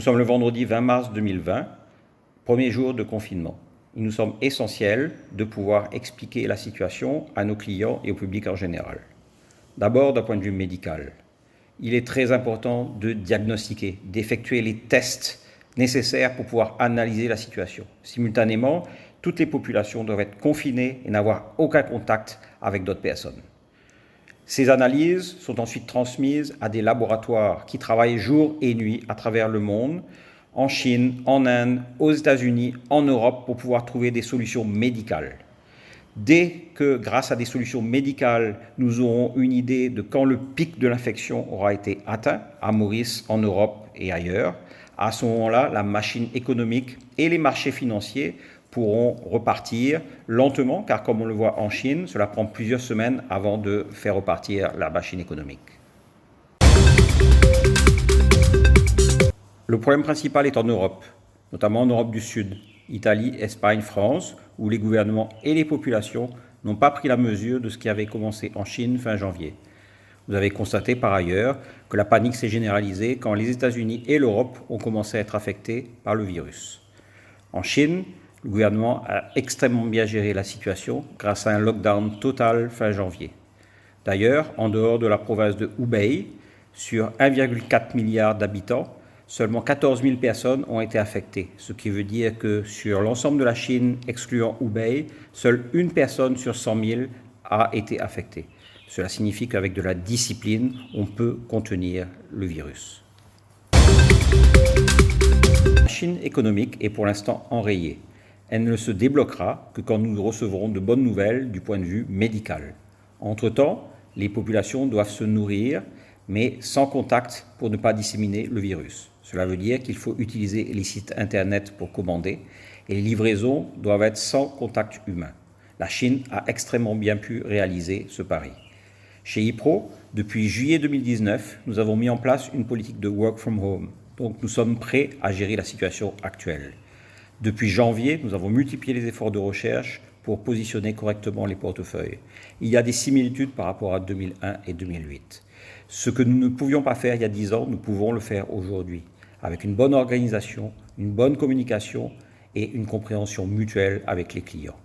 sommes le vendredi 20 mars 2020, premier jour de confinement. Il nous semble essentiel de pouvoir expliquer la situation à nos clients et au public en général. D'abord, d'un point de vue médical, il est très important de diagnostiquer, d'effectuer les tests nécessaires pour pouvoir analyser la situation. Simultanément, toutes les populations doivent être confinées et n'avoir aucun contact avec d'autres personnes. Ces analyses sont ensuite transmises à des laboratoires qui travaillent jour et nuit à travers le monde, en Chine, en Inde, aux États-Unis, en Europe, pour pouvoir trouver des solutions médicales. Dès que, grâce à des solutions médicales, nous aurons une idée de quand le pic de l'infection aura été atteint, à Maurice, en Europe et ailleurs, à ce moment-là, la machine économique et les marchés financiers pourront repartir lentement, car comme on le voit en Chine, cela prend plusieurs semaines avant de faire repartir la machine économique. Le problème principal est en Europe, notamment en Europe du Sud, Italie, Espagne, France, où les gouvernements et les populations n'ont pas pris la mesure de ce qui avait commencé en Chine fin janvier. Vous avez constaté par ailleurs que la panique s'est généralisée quand les États-Unis et l'Europe ont commencé à être affectés par le virus. En Chine, le gouvernement a extrêmement bien géré la situation grâce à un lockdown total fin janvier. D'ailleurs, en dehors de la province de Hubei, sur 1,4 milliard d'habitants, seulement 14 000 personnes ont été affectées, ce qui veut dire que sur l'ensemble de la Chine, excluant Hubei, seule une personne sur 100 000 a été affectée. Cela signifie qu'avec de la discipline, on peut contenir le virus. La machine économique est pour l'instant enrayée. Elle ne se débloquera que quand nous recevrons de bonnes nouvelles du point de vue médical. Entre-temps, les populations doivent se nourrir, mais sans contact pour ne pas disséminer le virus. Cela veut dire qu'il faut utiliser les sites internet pour commander et les livraisons doivent être sans contact humain. La Chine a extrêmement bien pu réaliser ce pari. Chez Yipro, depuis juillet 2019, nous avons mis en place une politique de work from home. Donc nous sommes prêts à gérer la situation actuelle. Depuis janvier, nous avons multiplié les efforts de recherche pour positionner correctement les portefeuilles. Il y a des similitudes par rapport à 2001 et 2008. Ce que nous ne pouvions pas faire il y a 10 ans, nous pouvons le faire aujourd'hui, avec une bonne organisation, une bonne communication et une compréhension mutuelle avec les clients.